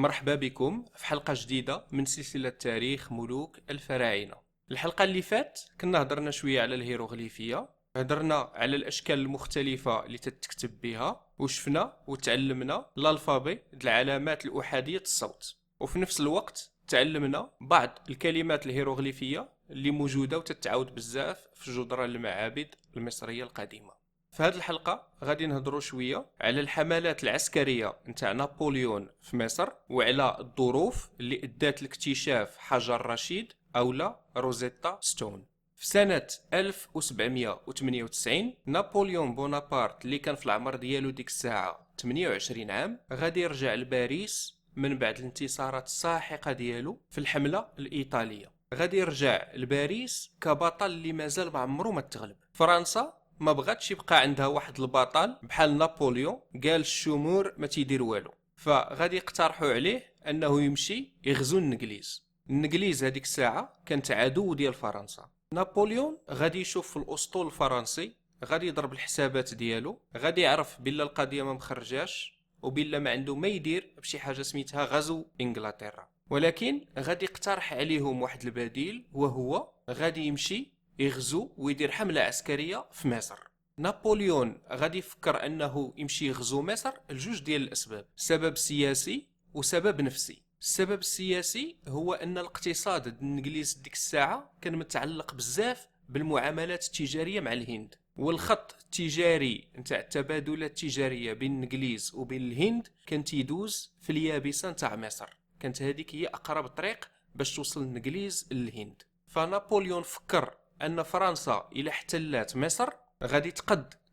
مرحبا بكم في حلقة جديدة من سلسلة تاريخ ملوك الفراعنة. الحلقة اللي فات كنا هضرنا شوية على الهيروغليفية، هضرنا على الأشكال المختلفة اللي تتكتب بها، وشفنا وتعلمنا الألفابي ديال العلامات الأحادية الصوت، وفي نفس الوقت تعلمنا بعض الكلمات الهيروغليفية اللي موجودة وتتعاود بزاف في جدران المعابد المصرية القديمة. في هذه الحلقة غادي نهضروا شوية على الحملات العسكرية نتاع نابليون في مصر، وعلى الظروف اللي ادت لاكتشاف حجر رشيد أولا روزيتا ستون. في سنة 1798 نابليون بونابرت اللي كان في العمر ديالو ديك الساعة 28 عام غادي يرجع لباريس من بعد الانتصارات الساحقة ديالو في الحملة الإيطالية. غادي يرجع لباريس كبطل اللي مازال ما عمرو ما تغلب. فرنسا ما بغاتش يبقى عندها واحد البطل بحال نابليون قال الشمور ما تيدير والو، فغادي يقترحوا عليه انه يمشي يغزو الانجليز هذيك الساعه كانت عدو ديال فرنسا. نابليون غادي يشوف في الاسطول الفرنسي، غادي يضرب الحسابات ديالو، غادي يعرف بلا القضيه ما مخرجاش وبلا ما عنده ما يدير بشي حاجه سميتها غزو انجلترا، ولكن غادي يقترح عليهم واحد البديل، وهو غادي يمشي يغزو ويدير حملة عسكرية في مصر. نابليون غادي يفكر انه يمشي يغزو مصر لجوج ديال الاسباب، سبب سياسي وسبب نفسي. السبب السياسي هو ان الاقتصاد الانجليز ديك الساعة كان متعلق بزاف بالمعاملات التجارية مع الهند، والخط التجاري نتاع التبادلات التجارية بين الانجليز وبين الهند كان تيدوز في اليابسة نتاع مصر، كانت هذيك هي اقرب طريق باش توصل الانجليز للهند. فنابليون فكر ان فرنسا الى احتلت مصر غادي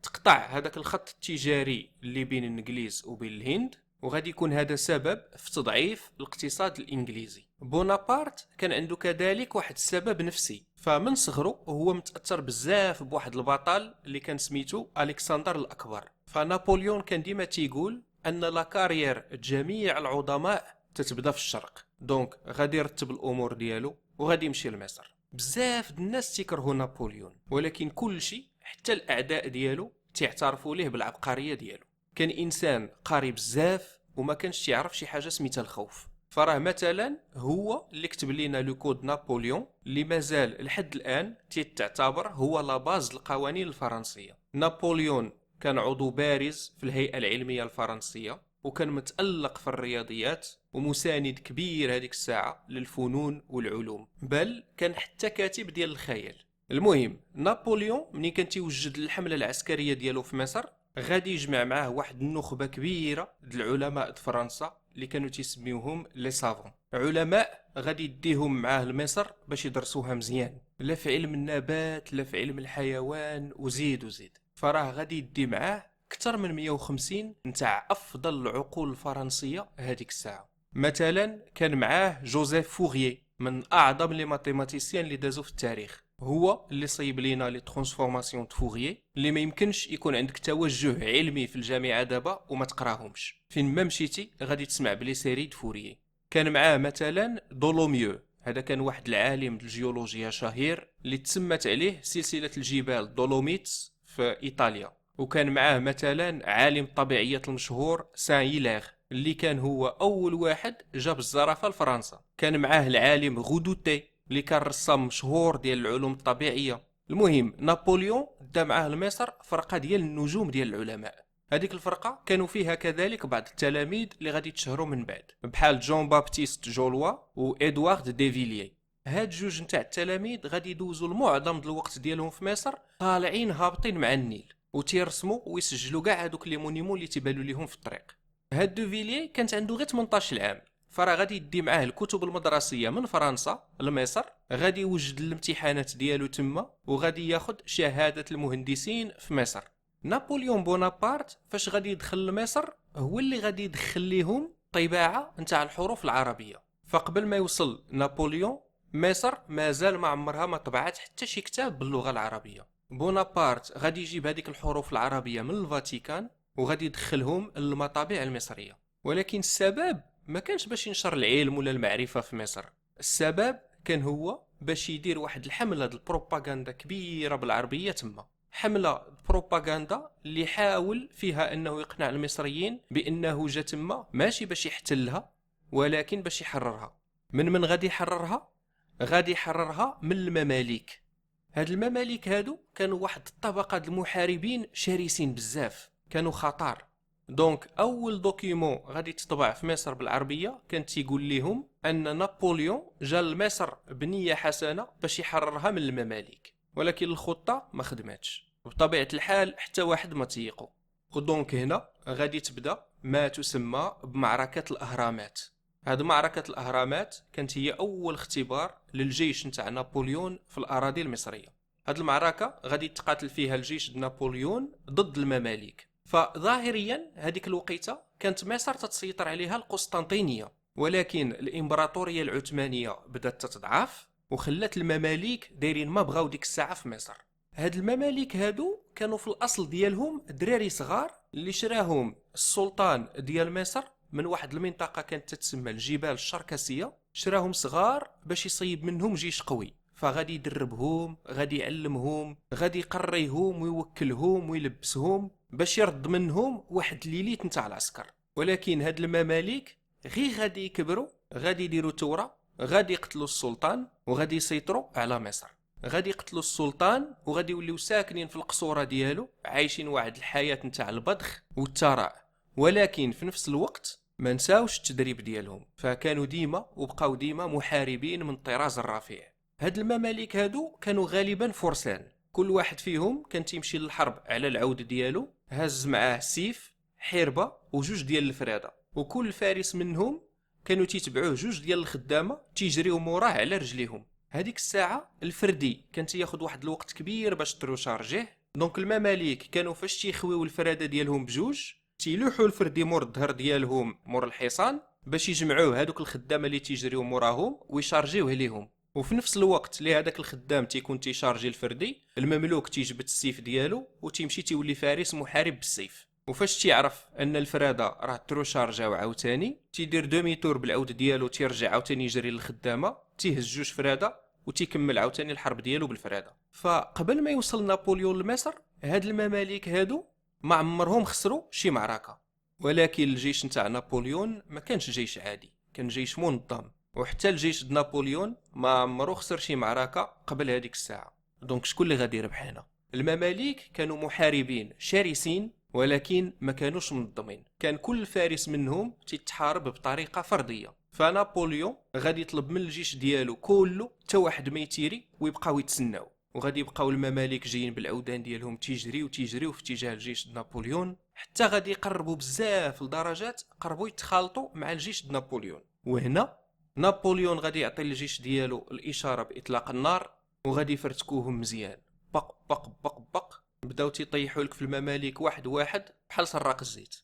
تقطع هذاك الخط التجاري اللي بين الانجليز وبين الهند، وغادي يكون هذا سبب في تضعيف الاقتصاد الانجليزي. بونابرت كان عنده كذلك واحد السبب نفسي، فمن صغره هو متاثر بزاف بواحد البطل اللي كان سميتو الكسندر الاكبر. فنابليون كان ديما تيقول ان لا كارير جميع العظماء تتبدا في الشرق، دونك غادي يرتب الامور ديالو وغادي يمشي لمصر. بزاف د الناس تيكرهوا نابليون، ولكن كل شيء حتى الاعداء ديالو تعترفوا ليه بالعبقريه ديالو. كان انسان قاري بزاف وما كانش يعرف شي حاجه سميتها الخوف. فراه مثلا هو اللي كتب لنا لو كود نابليون اللي مازال لحد الان تعتبر هو لا باز القوانين الفرنسيه. نابليون كان عضو بارز في الهيئه العلميه الفرنسيه، وكان متألق في الرياضيات ومساند كبير هذيك الساعة للفنون والعلوم، بل كان حتى كاتب ديال الخيال. المهم نابليون ملي كان تيوجد الحملة العسكرية ديالو في مصر غادي يجمع معاه واحد النخبة كبيرة ديال العلماء د فرنسا اللي كانوا تيسميوهم لي سافون، علماء غادي يديهم معاه لمصر باش يدرسوها مزيان، لا في علم النبات لا في علم الحيوان وزيد. فراه غادي يدي معاه اكثر من 150 نتاع افضل العقول الفرنسيه هذيك الساعه. مثلا كان معاه جوزيف فوغيي من اعظم لي ماتيماتيسيان اللي دازو في التاريخ، هو اللي صيب لينا لي ترانسفورماسيون د فوغيي اللي ما يمكنش يكون عندك توجه علمي في الجامعه دابا وما تقراهمش، فين ما مشيتي غادي تسمع بلي سيري د فوريي. كان معاه مثلا دولوميو، هذا كان واحد العالم د الجيولوجيا شهير اللي تسمت عليه سلسله الجبال دولوميتس في ايطاليا. وكان معاه مثلا عالم الطبيعيات المشهور سان هيلاغ اللي كان هو اول واحد جاب الزرافه لفرنسا. كان معاه العالم غودوتي اللي كان رسام مشهور ديال العلوم الطبيعيه. المهم نابليون دا معاه لمصر فرقه ديال النجوم ديال العلماء. هذيك الفرقه كانوا فيها كذلك بعض التلاميذ اللي غادي يتشهروا من بعد، بحال جون بابتيست جولوا وادوارد ديفيليي. هاد جوج نتاع التلاميذ غادي يدوزوا المعظم د الوقت ديالهم في مصر طالعين هابطين مع النيل وتيرسموا ويسجلوا كاع هذوك لي مونيمون اللي تيبانوا ليهم في الطريق. هاد دوفيليي كانت عنده غير 18 عام، فراه غادي يدي معاه الكتب المدرسيه من فرنسا لمصر، غادي يوجد الامتحانات ديالو تما وغادي ياخذ شهاده المهندسين في مصر. نابليون بونابرت فاش غادي يدخل لمصر هو اللي غادي يدخل ليهم طباعه نتاع الحروف العربيه. فقبل ما يوصل نابليون مصر مازال ما عمرها ما طبعت حتى شي كتاب باللغه العربيه. بونابرت غادي يجيب هذيك الحروف العربيه من الفاتيكان وغادي يدخلهم للمطابع المصريه، ولكن السبب ما كانش باش ينشر العلم ولا المعرفه في مصر، السبب كان هو باش يدير واحد الحمله ديال البروباغندا كبيره بالعربيه تما. حمله بروباغندا اللي حاول فيها انه يقنع المصريين بانه جا تما ماشي باش يحتلها ولكن باش يحررها. من غادي يحررها؟ غادي يحررها من المماليك. هاد المماليك هادو كانوا واحد الطبقه د المحاربين شرسين بزاف، كانوا خطر. دونك اول دوكيومون غادي تطبع في مصر بالعربيه كان تيقول لهم ان نابليون جا لمصر بنيه حسنه باش يحررها من المماليك، ولكن الخطه ما خدماتش بطبيعه الحال، حتى واحد ما تيقو. ودونك هنا غادي تبدا ما تسمى بمعركه الاهرامات. هاد معركه الاهرامات كانت هي اول اختبار للجيش نتاع نابليون في الاراضي المصريه. هاد المعركه غادي تقاتل فيها الجيش د نابليون ضد المماليك. فظاهريا هذيك الوقيته كانت مصر تتسيطر عليها القسطنطينيه، ولكن الامبراطوريه العثمانيه بدات تتضعف وخلات المماليك دايرين ما بغاو ديك الساعه في مصر. هاد المماليك هادو كانوا في الاصل ديالهم دراري صغار اللي شراهم السلطان ديال مصر من واحد المنطقه كانت تتسمى الجبال الشركسيه. شراهم صغار باش يصيب منهم جيش قوي، فغادي يدربهم، غادي يعلمهم، غادي يقريهم ويوكلهم ويلبسهم باش يرد منهم واحد ليليت نتاع العسكر. ولكن هاد المماليك غير غادي يكبروا، غادي يديروا ثوره، غادي يقتلوا السلطان وغادي يسيطروا على مصر. غادي يقتلوا السلطان وغادي يوليو ساكنين في القصوره ديالو، عايشين واحد الحياه نتاع البذخ والثراء. ولكن في نفس الوقت ما نساوش التدريب ديالهم، فكانوا ديما وبقاو ديما محاربين من الطراز الرفيع. هاد المماليك هادو كانوا غالبا فرسان، كل واحد فيهم كان تيمشي للحرب على العود ديالو، هز معاه سيف، حربه وجوج ديال الفراده، وكل فارس منهم كانوا تيتبعوه جوج ديال الخدامه تيجريو موراه على رجليهم. هذيك الساعه الفردي كان تياخذ واحد الوقت كبير باش تروشارجيه. دونك المماليك كانوا فاش تيخويو الفراده ديالهم بجوج تيلوحوا الفردي مور الظهر ديالهم مور الحصان باش يجمعوه هذوك الخدامه اللي تيجريو موراهم ويشارجيوه ليهم. وفي نفس الوقت اللي هذاك الخدام تيكون تيشارجي الفردي، المملوك تيجبد السيف ديالو وتيمشي تيولي فارس محارب بالسيف. وفاش تيعرف ان الفراده راه تروشارجاو عاوتاني تيدير دومي تور بالعود ديالو، تيرجع عاوتاني يجري للخدامه، تيهز جوج فراده وتيكمل عاوتاني الحرب ديالو بالفراده. فقبل ما يوصل نابليون لمصر هاد المماليك هادو ما عمرهم خسروا شي معركه. ولكن الجيش نتاع نابليون ما كانش جيش عادي، كان جيش منظم. وحتى الجيش د نابليون ما عمرو خسر شي معركه قبل هذيك الساعه. دونك شكون اللي غادي يربح هنا؟ المماليك كانوا محاربين شرسين ولكن ما كانوش منظمين، كان كل فارس منهم تتحارب بطريقه فرديه. فنابليون غادي يطلب من الجيش ديالو كله حتى واحد ما يتيري ويبقاو يتسناو، وغادي يبقاو المماليك جايين بالعودان ديالهم تيجريو في اتجاه الجيش د نابليون، حتى غادي يقربوا بزاف لدرجات قربوا يتخالطوا مع الجيش د نابليون. وهنا نابليون غادي يعطي الجيش ديالو الاشاره باطلاق النار وغادي يفرتكوهم مزيان، بق بق بق بق بداو تيطيحوا لك في المماليك واحد واحد بحال سراق الزيت.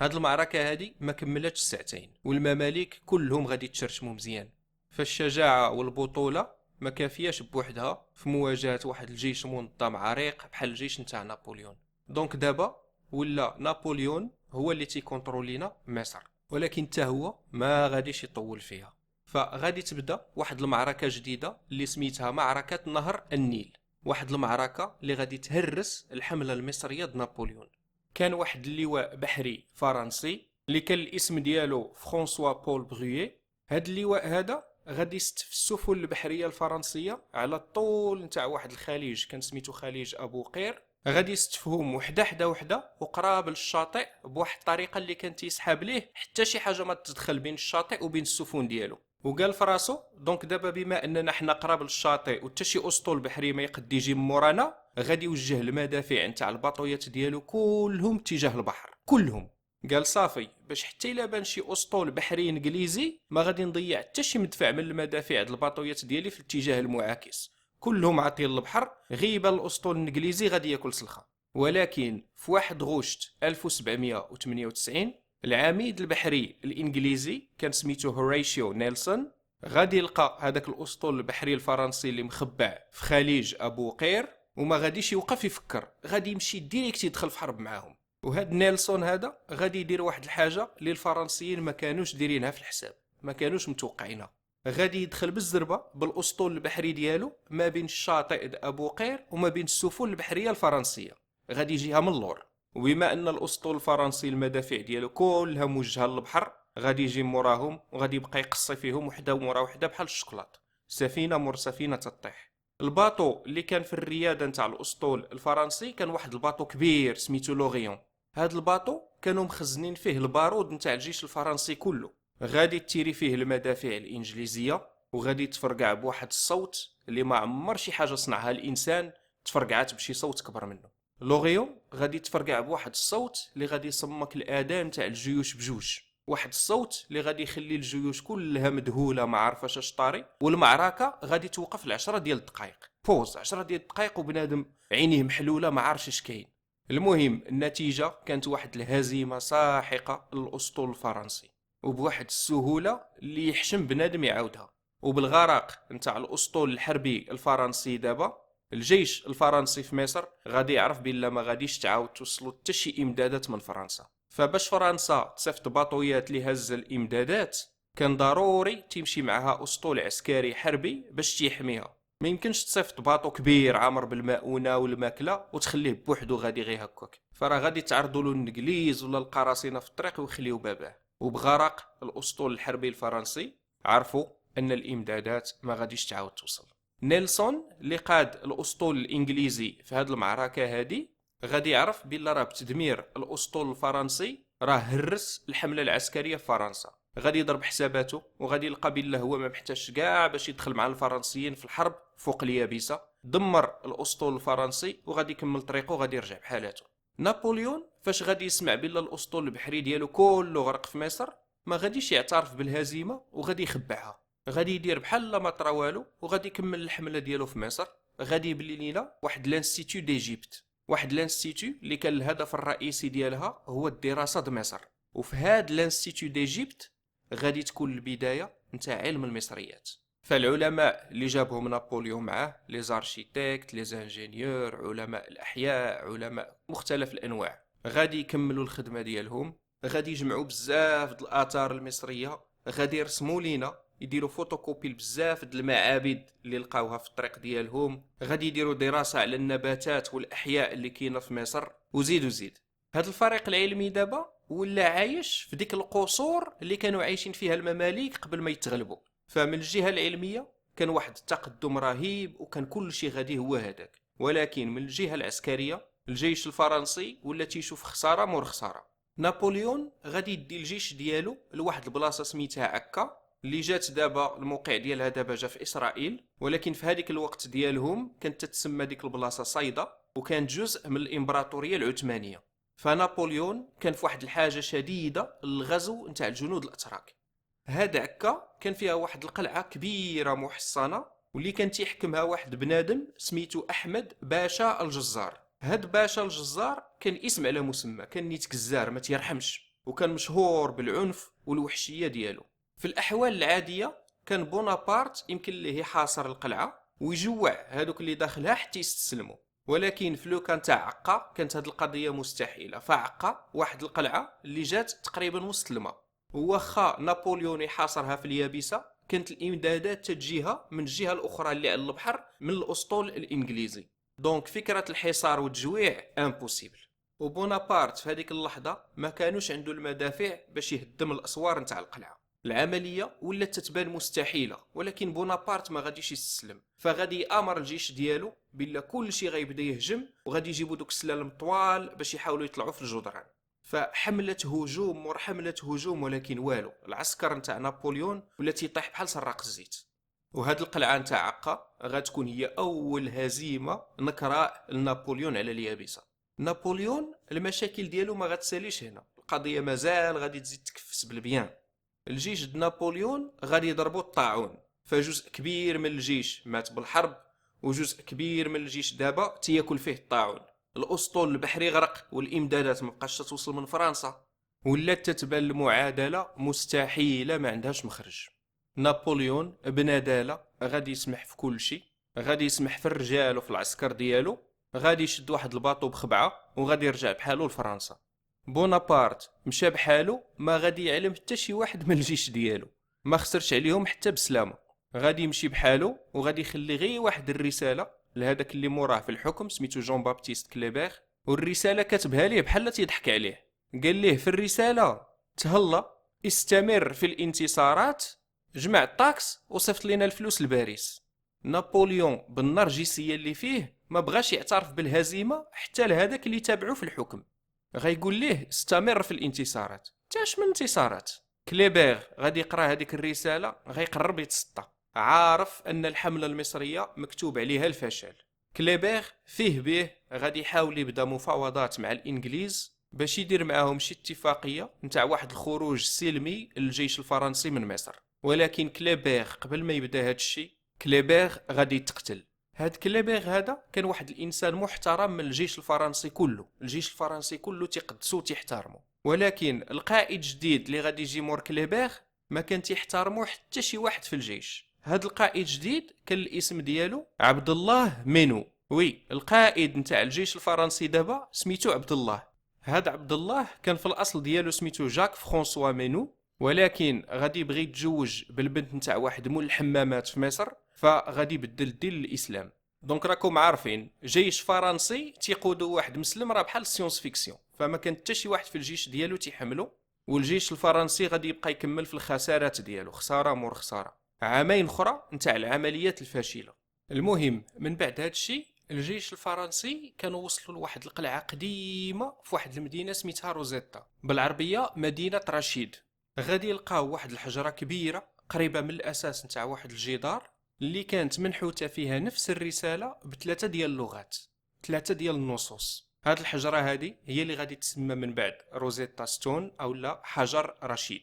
هاد المعركه هادي ما كملاتش ساعتين والمماليك كلهم غادي يتشرشموا مزيان. فالشجاعه والبطوله ما كافياش بوحدها في مواجهه واحد الجيش منظم عريق بحال الجيش نتاع نابليون. دونك دابا ولا نابليون هو اللي تيكونترولينا مصر، ولكن حتى هو ما غاديش يطول فيها. فغادي تبدا واحد المعركه جديده اللي سميتها معركه نهر النيل، واحد المعركه اللي غادي تهرس الحمله المصريه د نابليون. كان واحد اللواء بحري فرنسي اللي كان الاسم ديالو فرانسوا بول برويي. هاد اللواء هذا غادي يستف السفن البحريه الفرنسيه على الطول نتاع واحد الخليج كان سميتو خليج ابو قير، غادي يستفهم وحده وقراب للشاطئ بواحد الطريقه اللي كان تيسحاب ليه حتى شي حاجه ما تدخل بين الشاطئ وبين السفن ديالو. وقال فراسو دونك دابا بما اننا حنا قراب للشاطئ وحتى شي اسطول بحري ما يقد يجي من مورانا، غادي يوجه المدافع نتاع الباطويات ديالو كلهم اتجاه البحر كلهم. قال صافي باش حتى الا بان شي اسطول بحري انجليزي ما غادي نضيع حتى شي مدفع من المدافع د الباطويات ديالي في الاتجاه المعاكس، كلهم عاطين للبحر، غيبان الاسطول الانجليزي غادي ياكل سلخه. ولكن في 1 غشت 1798 العميد البحري الانجليزي كان سميتو هوريشيو نيلسون غادي يلقى هذاك الاسطول البحري الفرنسي اللي مخبع في خليج ابو قير وما غاديش يوقف يفكر، غادي يمشي ديريكت يدخل في حرب معاهم. وهاد نيلسون هذا غادي يدير واحد الحاجه اللي الفرنسيين ما كانوش دايرينها في الحساب، ما كانوش متوقعينها. غادي يدخل بالزربه بالاسطول البحري ديالو ما بين الشاطئ د ابو قير وما بين السفن البحريه الفرنسيه، غادي يجيها من اللور. وبما ان الاسطول الفرنسي المدافع ديالو كلها موجهه للبحر غادي يجي موراهم وغادي يبقى يقصي فيهم وحده مورا وحده بحال الشكلاط، سفينه مور سفينه تطيح. الباطو اللي كان في الرياده نتاع الاسطول الفرنسي كان واحد الباطو كبير سميتو لوريون. هاد الباطو كانوا مخزنين فيه البارود نتاع الجيش الفرنسي كله، غادي تيري فيه المدافع الانجليزيه وغادي تفرقع بواحد الصوت اللي ما عمر شي حاجه صنعها الانسان تفرقعات بشي صوت كبر منه. لوريون غادي تفرقع بواحد الصوت اللي غادي يصمك الاذان تاع الجيوش بجوج، واحد الصوت اللي غادي يخلي الجيوش كلها مذهوله ما عارفاش اش طاري، والمعركه غادي توقف ل10 ديال الدقائق، بوز 10 ديال الدقائق وبنادم عينيه محلوله ما عارفش اش كاين. المهم النتيجه كانت واحد الهزيمه ساحقه للاسطول الفرنسي، وبواحد السهوله اللي يحشم بنادم يعاودها. وبالغرق نتاع الاسطول الحربي الفرنسي دابا الجيش الفرنسي في مصر غادي يعرف بلا ما غاديش تعاود توصلوا حتى شي امدادات من فرنسا. فباش فرنسا تصيفط باطويات اللي هز الامدادات كان ضروري تمشي معها اسطول عسكري حربي باش تيحميها. ما يمكنش تصيفط باطو كبير عامر بالمؤونه والماكله وتخليه بوحدو غادي غير هكاك، فراه غادي تعرضوا له الانجليز ولا القراصنه في الطريق ويخليو باباه. وبغرق الاسطول الحربي الفرنسي عرفوا ان الامدادات ما غاديش تعاود توصل. نيلسون اللي قاد الاسطول الانجليزي في هذه المعركه هذه غادي يعرف بلا راه بتدمير الاسطول الفرنسي راه هرس الحمله العسكريه في فرنسا، غادي يضرب حساباته وغادي يلقى بلا هو ما محتاجش كاع باش يدخل مع الفرنسيين في الحرب فوق اليابسه، دمر الاسطول الفرنسي وغادي يكمل طريقه وغادي يرجع بحالاته. نابليون فاش غادي يسمع بلا الاسطول البحري ديالو كله غرق في مصر ما غاديش يعترف بالهزيمه وغادي يخبعها، غادي يدير بحال ما طرا والو وغادي يكمل الحمله ديالو في مصر. غادي يبلي لينا واحد لانستيتو ديجيبت، واحد لانستيتو اللي كان الهدف الرئيسي ديالها هو الدراسه د مصر. وفي هاد لانستيتو ديجيبت غادي تكون البدايه نتاع علم المصريات. فالعلماء اللي جابهم نابليون معاه لي زارشيتيكت لي زانجينيور علماء الاحياء علماء مختلف الانواع غادي يكملوا الخدمه ديالهم، غادي يجمعوا بزاف د الاثار المصريه، غادي يرسموا لينا يديروا فوتوكوبي بزاف د المعابد اللي لقاوها في الطريق ديالهم، غادي يديروا دراسه على النباتات والاحياء اللي كاينه في مصر وزيد. هذا الفريق العلمي دابا ولا عايش في ديك القصور اللي كانوا عايشين فيها المماليك قبل ما يتغلبوا. فمن الجهه العلميه كان واحد التقدم رهيب وكان كل شيء غادي هو هذاك، ولكن من الجهه العسكريه الجيش الفرنسي ولا تيشوف خساره مور خساره. نابليون غادي يدي الجيش ديالو لواحد البلاصه سميتها عكا اللي جات دابا الموقع ديالها دابا جا في اسرائيل، ولكن في هذيك الوقت ديالهم كانت تتسمى ديك البلاصه صيدا وكانت جزء من الامبراطوريه العثمانيه. فنابليون كان في واحد الحاجه شديده للغزو نتاع الجنود الاتراك. هاد عكا كان فيها واحد القلعه كبيره محصنه واللي كان تيحكمها واحد بنادم سميتو احمد باشا الجزار. هاد باشا الجزار كان اسم على مسمى، كان نيت جزار ما تيرحمش وكان مشهور بالعنف والوحشيه ديالو. في الاحوال العاديه كان بونابرت يمكن ليه يحاصر القلعه ويجوع هادوك اللي داخلها حتى يستسلموا، ولكن في لو كان تاع عقا كانت هاد القضيه مستحيله. فعقا واحد القلعه اللي جات تقريبا وسط الماء، وواخا نابليون يحاصرها في اليابسه كانت الامدادات تجيها من الجهه الاخرى اللي على البحر من الاسطول الانجليزي. دونك فكره الحصار والتجويع امبوسيبل. وبونابرت في هذيك اللحظه ما كانوش عنده المدافع باش يهدم الاسوار نتاع القلعه، العمليه ولات تتبان مستحيله، ولكن بونابرت ما غاديش يستسلم، فغادي يامر الجيش ديالو بلا كل شيء غيبدا يهجم وغادي يجيبوا دوك السلالم طوال باش يحاولوا يطلعوا في الجدران. فحمله هجوم ور حمله هجوم ولكن والو، العسكر نتاع نابليون ولا تيطيح بحال سراق الزيت. وهاد القلعه نتاع عقا غتكون هي اول هزيمه نكراء لنابليون على اليابسه. نابليون المشاكل ديالو ما غتساليش هنا، القضيه مازال غادي تزيد تكفس بالبيان. الجيش د نابليون غادي يضربوا الطاعون، فجزء كبير من الجيش مات بالحرب وجزء كبير من الجيش دابا تياكل فيه الطاعون. الاسطول البحري غرق والامدادات مابقاش توصل من فرنسا، ولات تتبان المعادله مستحيله ما عندهاش مخرج. نابليون بناداله غادي يسمح في كل شيء، غادي يسمح في الرجال وفي العسكر ديالو، غادي يشد واحد الباطو بخبعه وغادي يرجع بحالو لفرنسا. بونابرت مشى بحالو ما غادي يعلم حتى شي واحد من الجيش ديالو، ما خسرش عليهم حتى بسلامه، غادي يمشي بحالو وغادي يخلي غير واحد الرساله لهذاك اللي موراه في الحكم سميتو جون بابتيست كليبير، والرساله كتبها ليه بحال تيضحك عليه. قال ليه في الرساله تهلا استمر في الانتصارات، جمع الطاكس وصيفط لنا الفلوس لباريس. نابليون بالنرجسيه اللي فيه ما بغاش يعترف بالهزيمه حتى لهذاك اللي تابعوه في الحكم. غيقول ليه استمر في الانتصارات. تاش من انتصارات؟ كليبير غادي يقرا هذيك الرساله غيقرب يتسطى، عارف ان الحمله المصريه مكتوب عليها الفشل. كليبير فيه به غادي يحاول يبدا مفاوضات مع الانجليز باش يدير معاهم شي اتفاقيه نتاع واحد الخروج سلمي للجيش الفرنسي من مصر. ولكن كليبير قبل ما يبدا هذا الشيء، كليبير غادي يتقتل. هاد كليبير هذا كان واحد الانسان محترم من الجيش الفرنسي كله، الجيش الفرنسي كله تيقدسو وتيحترمو. ولكن القائد جديد اللي غادي يجي مور كليبير ما كان تيحترمو حتى شي واحد في الجيش. هاد القائد جديد كان الاسم ديالو عبد الله مينو. وي، القائد نتاع الجيش الفرنسي دابا سميتو عبد الله. هاد عبد الله كان في الاصل ديالو سميتو جاك فرانسوا مينو، ولكن غادي يبغي يتزوج بالبنت نتاع واحد مول الحمامات في مصر، فغادي يبدل الدين للاسلام. دونك راكم عارفين جيش فرنسي تيقودوا واحد مسلم راه بحال السيونس فيكسيون، فما كان حتى شي واحد في الجيش ديالو تيحملو. والجيش الفرنسي غادي يبقى يكمل في الخسارات ديالو، خساره مور خساره، عامين اخرى نتاع العمليات الفاشله. المهم من بعد هذا الشيء الجيش الفرنسي كانوا وصلوا لواحد القلعه قديمه في واحد المدينه سميتها روزيتا، بالعربيه مدينه رشيد. غادي يلقاو واحد الحجره كبيره قريبه من الاساس نتاع واحد الجدار اللي كانت منحوته فيها نفس الرساله بثلاثه ديال اللغات، ثلاثه ديال النصوص. هاد الحجره هذه هي اللي غادي تسمى من بعد روزيتا ستون او لا حجر رشيد.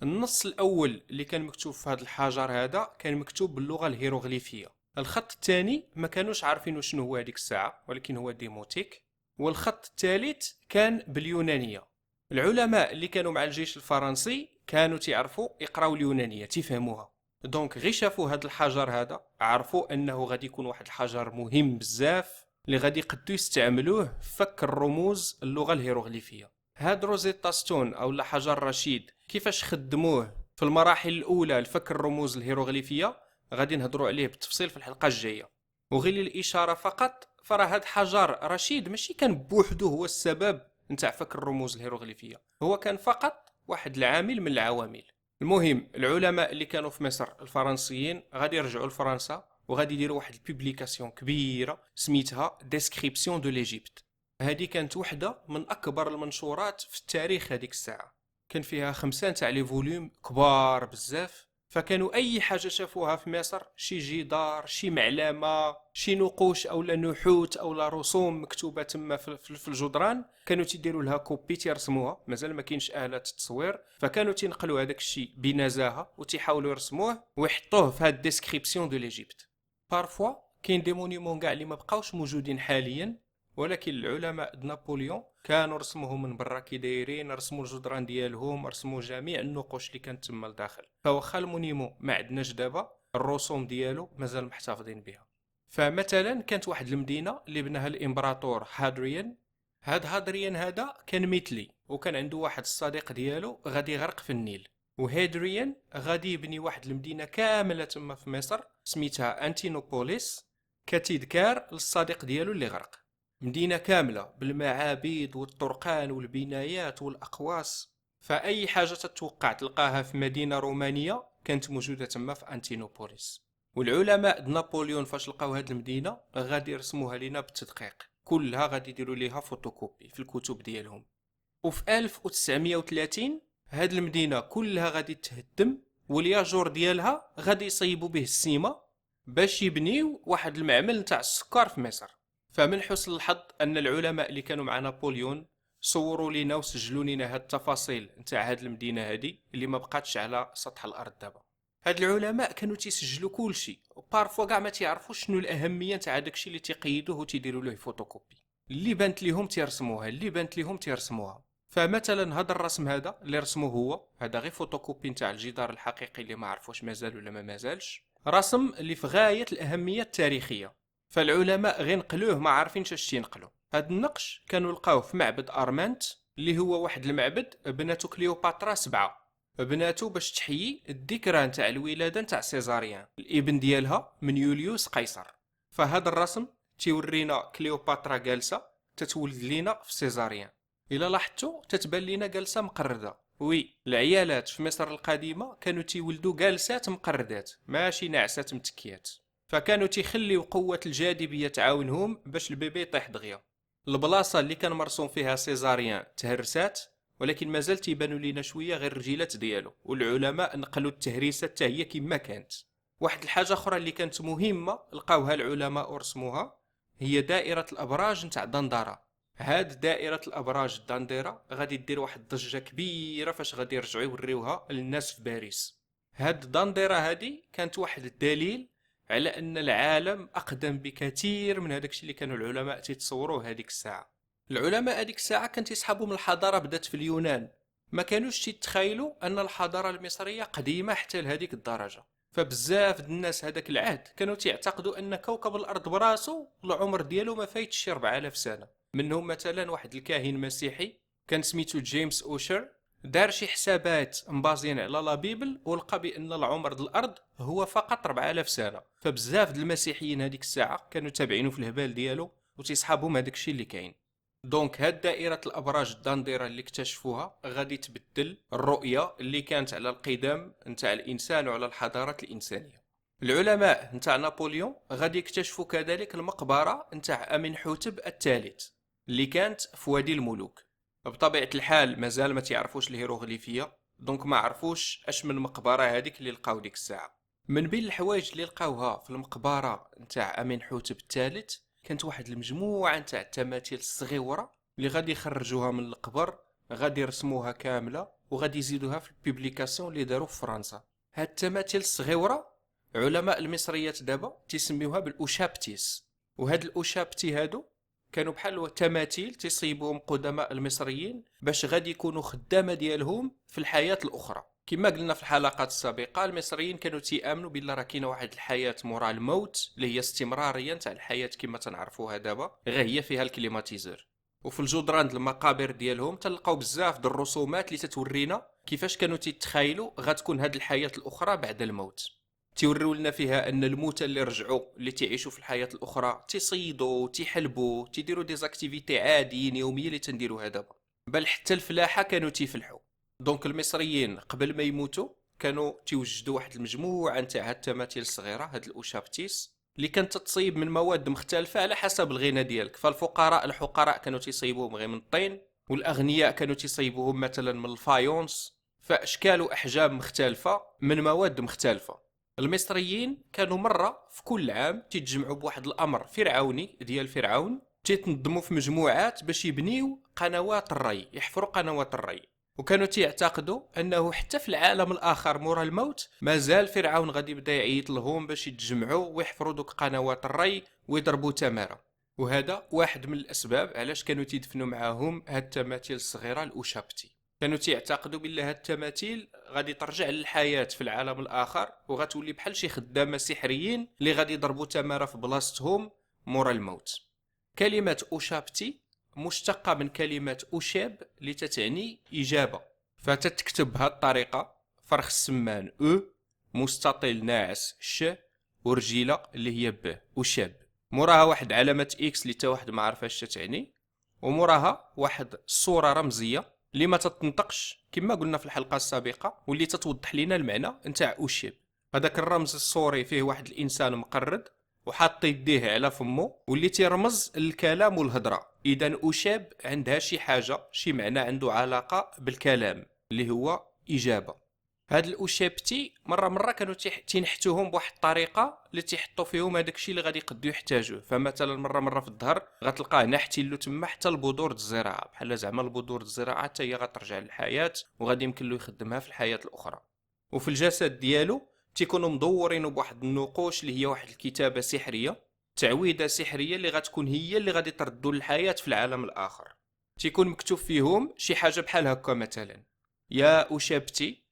النص الاول اللي كان مكتوب في هذا الحجر هذا كان مكتوب باللغه الهيروغليفيه. الخط الثاني ما كانوش عارفين شنو هو هذيك الساعه، ولكن هو ديموتيك. والخط الثالث كان باليونانيه. العلماء اللي كانوا مع الجيش الفرنسي كانوا تيعرفوا يقراو اليونانيه، تفهموها. دونك غير شافوا هذا الحجر هذا عرفوا انه غادي يكون واحد الحجر مهم بزاف اللي غادي يقدروا يستعملوه في فك الرموز اللغه الهيروغليفيه. هاد روزيتا ستون او حجر رشيد كيفاش خدموه في المراحل الاولى لفك الرموز الهيروغليفيه غادي نهضروا عليه بالتفصيل في الحلقه الجايه. وغير للاشاره فقط، فراه هاد حجر رشيد ماشي كان بوحدو هو السبب نتاع فك الرموز الهيروغليفيه، هو كان فقط واحد العامل من العوامل. المهم العلماء اللي كانوا في مصر الفرنسيين غادي يرجعوا لفرنسا وغادي يديروا واحد البوبليكاسيون كبيره سميتها ديسكريبسيون دو ليجيبت. هذه كانت وحده من اكبر المنشورات في التاريخ هذيك الساعه، كان فيها 5 تاع لي فوليوم كبار بزاف. فكانوا اي حاجه شافوها في مصر، شي جدار، شي معلمه، شي نقوش او نحوت او رسوم مكتوبه تما في الجدران، كانوا تيديروا لها كوبي تيرسموها. مازال ما كاينش الات التصوير، فكانوا تينقلوا هذاك الشيء بنزاهه وتيحاولوا يرسموه ويحطوه في هاد ديسكريبسيون دو ليجيبت. بارفوا كاين دي مونيمون كاع اللي ما بقاوش موجودين حاليا، ولكن العلماء د نابليون كانوا رسموهم من برا كي دايرين، رسموا الجدران ديالهم، رسموا جميع النقوش اللي كانت تما لداخل. فواخا المونيمون ما عندناش دابا الرسوم ديالو مازال محتفظين بها. فمثلا كانت واحد المدينه اللي بناها الامبراطور هادريان. هاد هادريان هذا كان مثلي وكان عنده واحد الصديق ديالو غادي يغرق في النيل، وهادريان غادي يبني واحد المدينه كامله تما في مصر سميتها انتينوبوليس كتذكار للصديق ديالو اللي غرق. مدينة كاملة بالمعابد والطرقان والبنايات والأقواس. فأي حاجة تتوقع تلقاها في مدينة رومانية كانت موجودة تما في أنتينوبوليس. والعلماء د نابليون فاش لقاو هاد المدينة غادي يرسموها لنا بالتدقيق، كلها غادي يديروا ليها فوتوكوبي في الكتب ديالهم. وفي 1930 هاد المدينة كلها غادي تهدم، والياجور ديالها غادي يصيبوا به السيما باش يبنيو واحد المعمل نتاع السكر في مصر. فمن حسن الحظ ان العلماء اللي كانوا مع نابليون صوروا لنا وسجلوا لنا هاد التفاصيل نتاع هاد المدينه هذه اللي ما بقاتش على سطح الارض دابا. هاد العلماء كانوا تيسجلوا كل شيء، وبارفوا كاع ما تيعرفوش شنو الاهميه نتاع داكشي اللي تيقيدوه وتيديروا له فوتوكوبي. اللي بانت ليهم تيرسموها، اللي بانت ليهم تيرسموها. فمثلا هذا الرسم هذا اللي رسموه هو هذا غير فوتوكوبي نتاع الجدار الحقيقي اللي ما عرفوش مازال ولا ما مازالش، رسم اللي في غايه الاهميه التاريخيه. فالعلماء غير نقلوه ما عارفينش اش تينقلوا. هاد النقش كانوا لقاوه في معبد ارمنت اللي هو واحد المعبد بناتو كليوباترا 7، بناتو باش تحيي الذكرى نتاع الولاده نتاع سيزاريان الابن ديالها من يوليوس قيصر. فهذا الرسم تيورينا كليوباترا جالسه تتولد لينا في سيزاريان. الا لاحظتوا تتبان لينا جالسه مقرده، وي، العيالات في مصر القديمة كانوا تيولدوا جالسات مقردات ماشي ناعسات متكيات، فكانوا تيخليو قوة الجاذبية تعاونهم باش البيبي يطيح دغيا. البلاصة اللي كان مرسوم فيها سيزاريان تهرسات، ولكن مازال تيبانو لينا شوية غير الرجيلات ديالو، والعلماء نقلوا التهريسة حتى هي كما كانت. واحد الحاجة أخرى اللي كانت مهمة لقاوها العلماء ورسموها هي دائرة الأبراج نتاع دندرة. هاد دائرة الأبراج الدندرة غادي دير واحد الضجة كبيرة فاش غادي يرجعوا يوريوها للناس في باريس. هاد الدندرة هادي كانت واحد الدليل على أن العالم أقدم بكثير من هذاك الشيء اللي كانوا العلماء تيتصوروه هذيك الساعة. العلماء هذيك الساعة كان تيسحبوا من الحضارة بدات في اليونان، ما كانوش تتخيلوا أن الحضارة المصرية قديمة حتى لهذيك الدرجة. فبزاف د الناس هذاك العهد كانوا تعتقدوا ان كوكب الارض براسو العمر ديالو ما فايتش 4000 سنه. منهم مثلا واحد الكاهن مسيحي كان سميتو جيمس اوشر، دار شي حسابات مبازين على لا بيبل ولقى بان العمر ديال الارض هو فقط 4000 سنه. فبزاف د المسيحيين هذيك الساعه كانوا تابعينه في الهبال ديالو وتيصحابهم هذاك الشيء اللي كاين. دونك هاد دائرة الأبراج الدندرة اللي اكتشفوها غادي تبدل الرؤية اللي كانت على القدم نتاع الإنسان وعلى الحضارات الإنسانية. العلماء نتاع نابليون غادي يكتشفوا كذلك المقبرة نتاع أمنحوتب الثالث اللي كانت في وادي الملوك. بطبيعة الحال مازال ما تعرفوش الهيروغليفية، دونك ما عرفوش اش من مقبرة هذيك اللي لقاو ديك الساعة. من بين الحوايج اللي لقاوها في المقبرة نتاع أمنحوتب الثالث كانت واحد المجموعه نتاع التماثيل الصغيره اللي غادي يخرجوها من القبر، غادي يرسموها كامله وغادي يزيدوها في البوبليكاسيون اللي داروا في فرنسا. هاد التماثيل الصغيره علماء المصريات دابا تيسميوها بالاوشابتيس. وهاد الاوشابتي هادو كانوا بحال تماثيل تصيبهم قدماء المصريين باش غادي يكونوا خدامه ديالهم في الحياه الاخرى. كما قلنا في الحلقات السابقه المصريين كانوا تيامنوا بلا راه كاينه واحد الحياه مورا الموت اللي هي استمراريه نتاع الحياه كما تنعرفوها دابا، غير هي فيها الكليماتيزور. وفي الجدران ديال المقابر ديالهم تلقاو بزاف د الرسومات اللي تتورينا كيفاش كانوا تيتخيلوا غتكون هاد الحياه الاخرى بعد الموت. تيوريو لنا فيها ان الموتى اللي رجعوا اللي تعيشوا في الحياه الاخرى تيصيدوا تيحلبوا تيديروا ديزاكتيفيتي عاديين يوميين اللي تنديروها دابا، بل حتى الفلاحه كانوا تيفلحوا. دونك المصريين قبل ما يموتوا كانوا تيوجدوا واحد المجموعه نتاع هاد التماثيل الصغيره هاد الاوشابتيس اللي كانت تتصيب من مواد مختلفه على حسب الغنى ديالك. الحقراء كانوا تيصيبوهم غير من الطين، والاغنياء كانوا تيصيبوهم مثلا من الفايونس، فاشكال واحجام مختلفه من مواد مختلفه. المصريين كانوا مره في كل عام تيتجمعوا بواحد الامر فرعوني ديال فرعون، تيتنظموا في مجموعات باش يبنيو قنوات الري، يحفروا قنوات الري. وكانوا تيعتقدوا انه حتى في العالم الاخر مورا الموت مازال فرعون غادي يبدا يعيط لهم باش يتجمعوا ويحفروا دوك قنوات الري ويضربوا تماره. وهذا واحد من الاسباب علاش كانوا تيدفنوا معاهم هاد التماثيل الصغيره الاوشابتي. كانوا تيعتقدوا بان هاد التماثيل غادي ترجع للحياه في العالم الاخر وغتولي بحال شي خدامه سحريين اللي غادي يضربوا تماره في بلاصتهم مورا الموت. كلمه اوشابتي مشتقة من كلمة أشاب اللي تتعني إجابة، فتتكتب بهذه الطريقة: فرخ السمان مستطيل ناعس ش ورجيلة اللي هي ب أشاب. موراها واحد علامة إكس اللي تا واحد ما عرفاش تعني، وموراها واحد صورة رمزية اللي ما تتنطقش كما قلنا في الحلقة السابقة، واللي تتوضح لنا المعنى نتاع أشاب. هذاك الرمز الصوري فيه واحد الإنسان مقرد وحاط يديه على فمه واللي تيرمز الكلام والهضره. اذا أشاب عندها شي حاجه شي معنى عنده علاقه بالكلام اللي هو اجابه. هاد الأشابتي مره كانوا تينحتوهم بواحد الطريقه اللي تيحطوا فيهم هذاك الشيء اللي غادي يقدروا يحتاجوه. فمثلا مره في الظهر غتلقاه نحتي له تما حتى البذور الزراعه، بحال زعما البذور الزراعه حتى هي غترجع للحياه وغادي يمكن له يخدمها في الحياه الاخرى. وفي الجسد ديالو تيكونوا مدورين بواحد النقوش اللي هي واحد الكتابه سحريه، تعويذه سحريه اللي غتكون هي اللي غادي تردوا للحياه في العالم الاخر. تيكون مكتوب فيهم شي حاجه بحال هكا، مثلا: يا أشابتي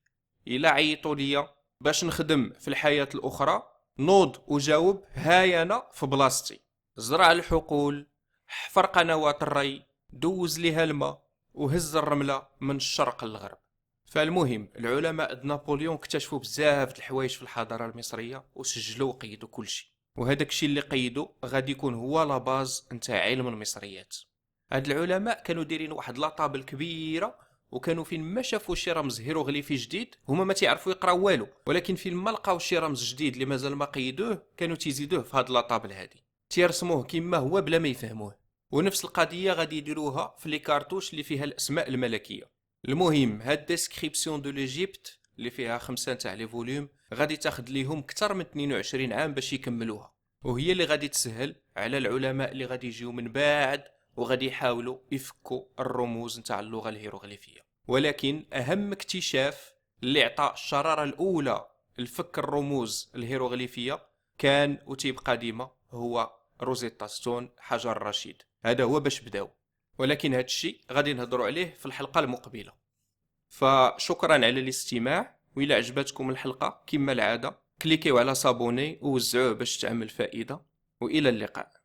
الا عيطوا ليا باش نخدم في الحياه الاخرى نوض وجاوب هاي انا في بلاصتي، زرع الحقول، حفر قنوات الري، دوز ليها الماء، وهز الرمله من الشرق للغرب. فالمهم العلماء د نابليون اكتشفوا بزاف د الحوايج في الحضاره المصريه وسجلوا وقيدوا كل شيء، وهذاك الشيء اللي قيدوا غادي يكون هو لا باز نتاع علم المصريات. هاد العلماء كانوا دايرين واحد لاطابل كبيره وكانوا فين ما شافوا شي رمز هيروغليفي جديد هما ما تيعرفوا يقراو والو، ولكن فين ما لقاو شي رمز جديد اللي مازال ما قيدوه كانوا تيزيدوه في هاد لاطابل هادي، تيرسموه كيما هو بلا ما يفهموه. ونفس القضيه غادي يديروها في لي كارتوش اللي فيها الاسماء الملكيه. المهم هاد ديسكريبسيون دو ليجيبت اللي فيها 5 تاع لي فوليوم غادي تاخد ليهم اكثر من 22 عام باش يكملوها، وهي اللي غادي تسهل على العلماء اللي غادي يجيو من بعد وغادي يحاولوا يفكوا الرموز نتاع اللغه الهيروغليفيه. ولكن اهم اكتشاف اللي عطى الشراره الاولى لفك الرموز الهيروغليفيه كان وتيبقى ديما هو روزيتا ستون، حجر الرشيد. هذا هو باش بداو، ولكن هذا الشيء غادي نهضروا عليه في الحلقه المقبله. فشكرا على الاستماع، وإلا عجبتكم الحلقه كما العاده كليكيو على صابوني ووزعوه باش تعمل فائده، والى اللقاء.